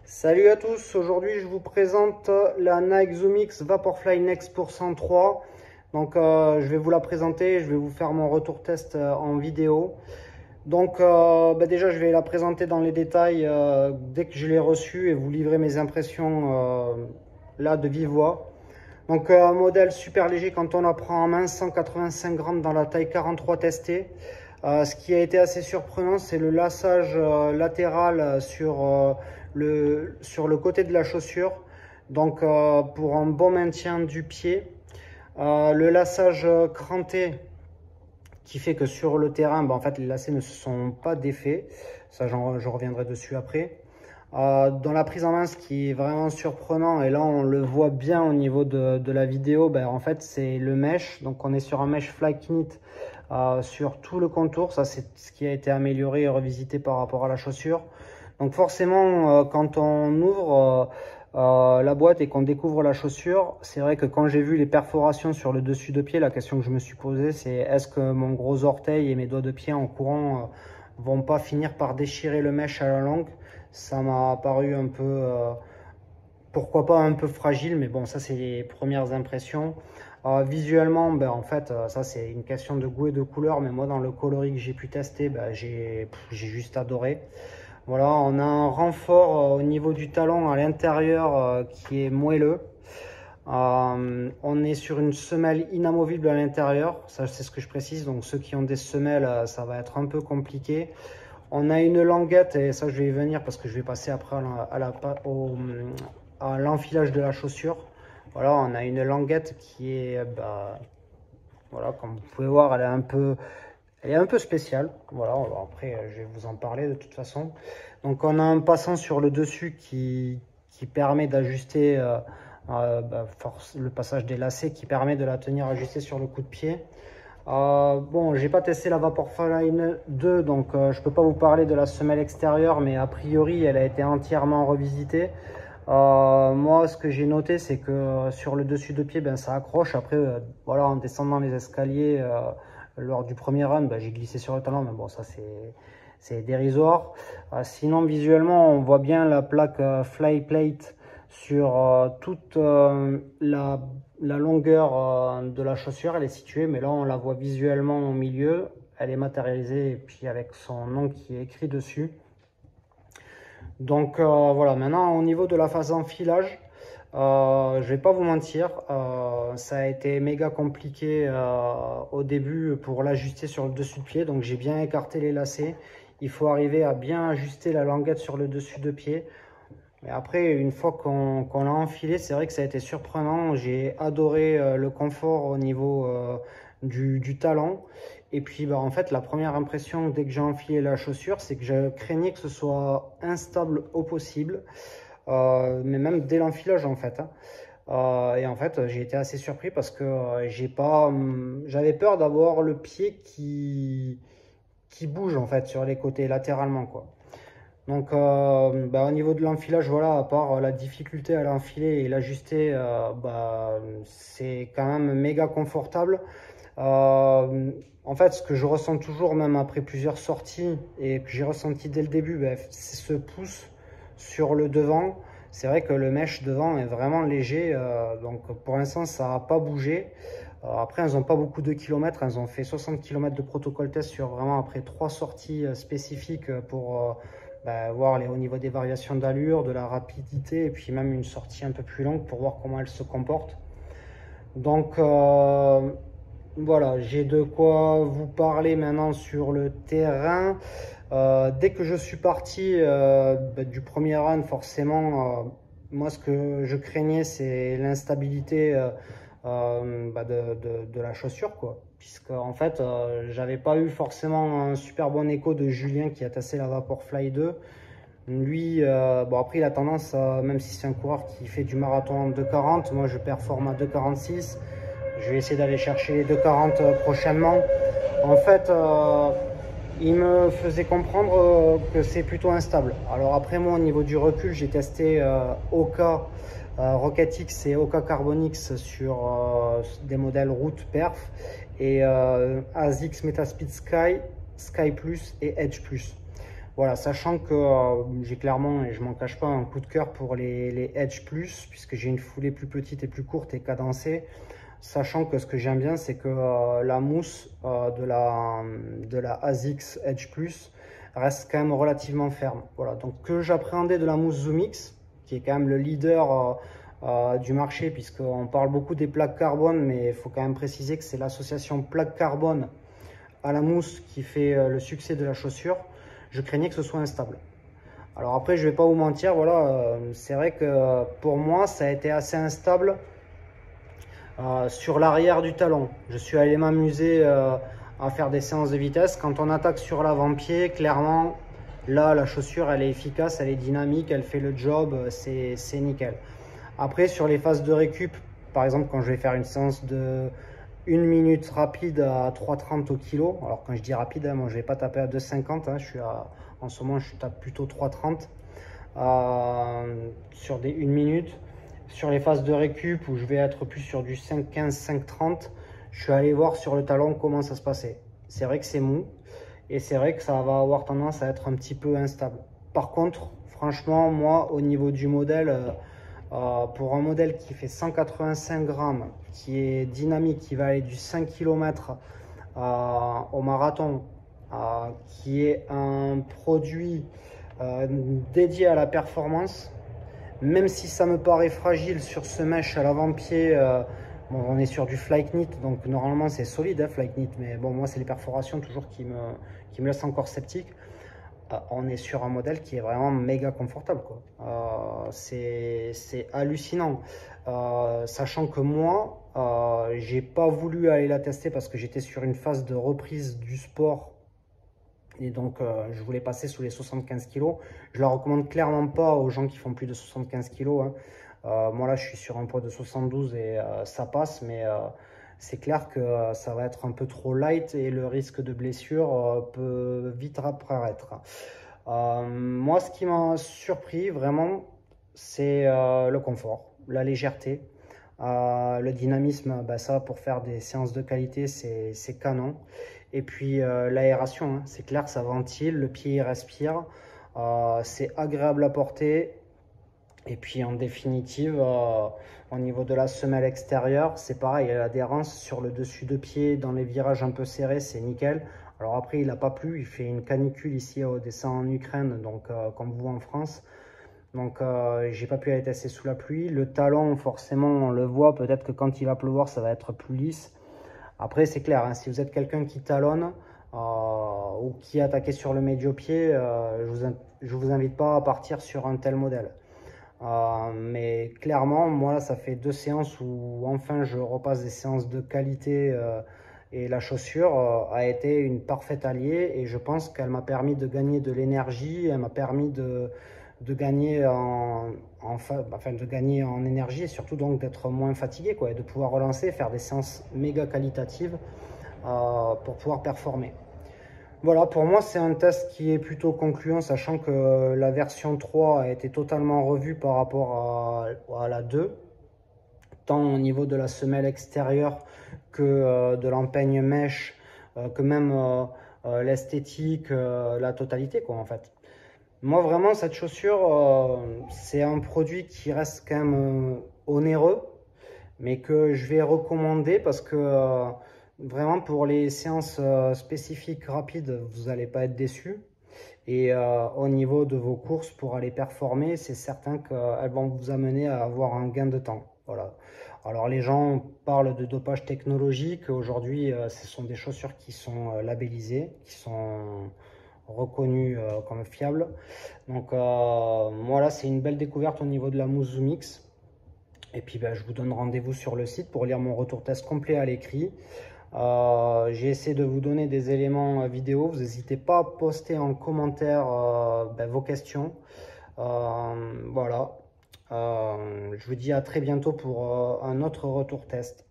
Salut à tous, aujourd'hui je vous présente la Nike Zoom X Vaporfly Next pour 103. Donc je vais vous la présenter, je vais vous faire mon retour test en vidéo. Donc déjà je vais la présenter dans les détails dès que je l'ai reçue et vous livrer mes impressions là de vive voix. Donc un modèle super léger quand on la prend en main, 185 grammes dans la taille 43 testée. Ce qui a été assez surprenant, c'est le lassage latéral sur le côté de la chaussure. Donc pour un bon maintien du pied. Le lassage cranté qui fait que sur le terrain, en fait les lacets ne se sont pas défaits. Ça je reviendrai dessus après. Dans la prise en main, ce qui est vraiment surprenant, et là on le voit bien au niveau de la vidéo, en fait c'est le mesh. Donc on est sur un mesh Flyknit sur tout le contour. Ça c'est ce qui a été amélioré et revisité par rapport à la chaussure. Donc forcément quand on ouvre la boîte et qu'on découvre la chaussure, c'est vrai que quand j'ai vu les perforations sur le dessus de pied, la question que je me suis posée, c'est est-ce que mon gros orteil et mes doigts de pied en courant vont pas finir par déchirer le mesh à la longue. Ça m'a paru un peu, pourquoi pas un peu fragile, mais bon, ça c'est les premières impressions. Visuellement, en fait, ça c'est une question de goût et de couleur, mais moi dans le coloris que j'ai pu tester, j'ai juste adoré. Voilà, on a un renfort au niveau du talon à l'intérieur qui est moelleux. On est sur une semelle inamovible à l'intérieur, ça c'est ce que je précise, donc ceux qui ont des semelles, ça va être un peu compliqué. On a une languette, et ça je vais y venir parce que je vais passer après à l'enfilage de la chaussure. Voilà, on a une languette qui est, voilà, comme vous pouvez voir, elle est un peu spéciale. Voilà, après je vais vous en parler de toute façon. Donc on a un passant sur le dessus qui permet d'ajuster le passage des lacets, qui permet de la tenir ajustée sur le coup de pied. Bon, j'ai pas testé la Vaporfly 2, donc je peux pas vous parler de la semelle extérieure, mais a priori elle a été entièrement revisitée. Moi ce que j'ai noté, c'est que sur le dessus de pied, ça accroche. Après voilà, en descendant les escaliers lors du premier run, j'ai glissé sur le talon, mais bon, ça c'est dérisoire. Sinon visuellement on voit bien la plaque Flyplate sur toute la longueur de la chaussure. Elle est située, mais là on la voit visuellement au milieu. Elle est matérialisée et puis avec son nom qui est écrit dessus. Donc voilà, maintenant au niveau de la phase enfilage, je vais pas vous mentir, ça a été méga compliqué au début pour l'ajuster sur le dessus de pied. Donc j'ai bien écarté les lacets. Il faut arriver à bien ajuster la languette sur le dessus de pied. Et après, une fois qu'on l'a enfilé, c'est vrai que ça a été surprenant. J'ai adoré le confort au niveau du talon. Et puis, en fait, la première impression dès que j'ai enfilé la chaussure, c'est que je craignais que ce soit instable au possible. Mais même dès l'enfilage, en fait. Et en fait, j'ai été assez surpris parce que j'avais peur d'avoir le pied qui bouge, en fait, sur les côtés, latéralement, quoi. Donc au niveau de l'enfilage, voilà, à part la difficulté à l'enfiler et l'ajuster, c'est quand même méga confortable. En fait, ce que je ressens toujours, même après plusieurs sorties, et que j'ai ressenti dès le début, c'est ce pouce sur le devant. C'est vrai que le mesh devant est vraiment léger, donc pour l'instant ça n'a pas bougé. Après, elles n'ont pas beaucoup de kilomètres, elles ont fait 60 km de protocole test sur vraiment après 3 sorties spécifiques pour voir au niveau des variations d'allure, de la rapidité, et puis même une sortie un peu plus longue pour voir comment elle se comporte. Donc voilà, j'ai de quoi vous parler maintenant sur le terrain. Dès que je suis parti du premier run, forcément, moi ce que je craignais, c'est l'instabilité de la chaussure, quoi. Puisque en fait, j'avais pas eu forcément un super bon écho de Julien qui a testé la Vaporfly 2. Lui, après il a tendance, même si c'est un coureur qui fait du marathon en 2,40, moi je performe à 2,46. Je vais essayer d'aller chercher les 2,40 prochainement. En fait, il me faisait comprendre que c'est plutôt instable. Alors après, moi au niveau du recul, j'ai testé Oka Rocket X et Oka Carbon X sur des modèles Route Perf, et ASICS Metaspeed Sky, Sky Plus et Edge Plus. Voilà, sachant que j'ai clairement, et je m'en cache pas, un coup de cœur pour les Edge Plus, puisque j'ai une foulée plus petite et plus courte et cadencée. Sachant que ce que j'aime bien, c'est que la mousse de la ASICS Edge Plus reste quand même relativement ferme. Voilà, donc que j'appréhendais de la mousse Zoomix, qui est quand même le leader du marché, puisqu'on parle beaucoup des plaques carbone, mais il faut quand même préciser que c'est l'association plaque carbone à la mousse qui fait le succès de la chaussure. Je craignais que ce soit instable. Alors après, je vais pas vous mentir, voilà, c'est vrai que pour moi, ça a été assez instable sur l'arrière du talon. Je suis allé m'amuser à faire des séances de vitesse. Quand on attaque sur l'avant-pied, clairement, là, la chaussure, elle est efficace, elle est dynamique, elle fait le job, c'est nickel. Après, sur les phases de récup, par exemple, quand je vais faire une séance de 1 minute rapide à 3,30 au kilo. Alors quand je dis rapide, hein, moi je vais pas taper à 2,50, hein, en ce moment je tape plutôt 3,30 sur des 1 minute. Sur les phases de récup où je vais être plus sur du 5,15, 5,30, je suis allé voir sur le talon comment ça se passait. C'est vrai que c'est mou et c'est vrai que ça va avoir tendance à être un petit peu instable. Par contre, franchement, moi au niveau du modèle, pour un modèle qui fait 185 grammes, qui est dynamique, qui va aller du 5 km au marathon, qui est un produit dédié à la performance, même si ça me paraît fragile sur ce mesh à l'avant-pied, bon, on est sur du Flyknit, donc normalement c'est solide, hein, Flyknit, mais bon, moi c'est les perforations toujours qui me laissent encore sceptique. On est sur un modèle qui est vraiment méga confortable, quoi. C'est hallucinant. Sachant que moi, j'ai pas voulu aller la tester parce que j'étais sur une phase de reprise du sport et donc je voulais passer sous les 75 kg. Je la recommande clairement pas aux gens qui font plus de 75 kg, hein. Moi là, je suis sur un poids de 72 et ça passe, mais c'est clair que ça va être un peu trop light et le risque de blessure peut vite apparaître. Moi, ce qui m'a surpris vraiment, c'est le confort, la légèreté, le dynamisme. Bah, ça, pour faire des séances de qualité, c'est canon. Et puis l'aération, hein, c'est clair, ça ventile, le pied il respire, c'est agréable à porter. Et puis en définitive, au niveau de la semelle extérieure, c'est pareil, l'adhérence sur le dessus de pied, dans les virages un peu serrés, c'est nickel. Alors après, il n'a pas plu, il fait une canicule ici au descend en Ukraine, donc comme vous en France. Donc j'ai pas pu aller tester sous la pluie. Le talon, forcément, on le voit, peut-être que quand il va pleuvoir, ça va être plus lisse. Après, c'est clair, hein, si vous êtes quelqu'un qui talonne ou qui est attaqué sur le médio-pied, je vous invite pas à partir sur un tel modèle. Mais clairement, moi, ça fait 2 séances où enfin je repasse des séances de qualité et la chaussure a été une parfaite alliée et je pense qu'elle m'a permis de gagner de l'énergie, elle m'a permis de gagner de gagner en énergie et surtout donc d'être moins fatigué, quoi, et de pouvoir relancer, faire des séances méga qualitatives pour pouvoir performer. Voilà, pour moi, c'est un test qui est plutôt concluant, sachant que la version 3 a été totalement revue par rapport à la 2, tant au niveau de la semelle extérieure que de l'empeigne mèche, que même l'esthétique, la totalité, quoi, en fait. Moi, vraiment, cette chaussure, c'est un produit qui reste quand même onéreux, mais que je vais recommander parce que vraiment pour les séances spécifiques rapides, vous n'allez pas être déçus. Et au niveau de vos courses pour aller performer, c'est certain qu'elles vont vous amener à avoir un gain de temps. Voilà. Alors les gens parlent de dopage technologique. Aujourd'hui, ce sont des chaussures qui sont labellisées, qui sont reconnues comme fiables. Donc voilà, c'est une belle découverte au niveau de la mousse Zoomix. Et puis je vous donne rendez-vous sur le site pour lire mon retour test complet à l'écrit. J'ai essayé de vous donner des éléments vidéo. Vous n'hésitez pas à poster en commentaire vos questions. Voilà. Je vous dis à très bientôt pour un autre retour test.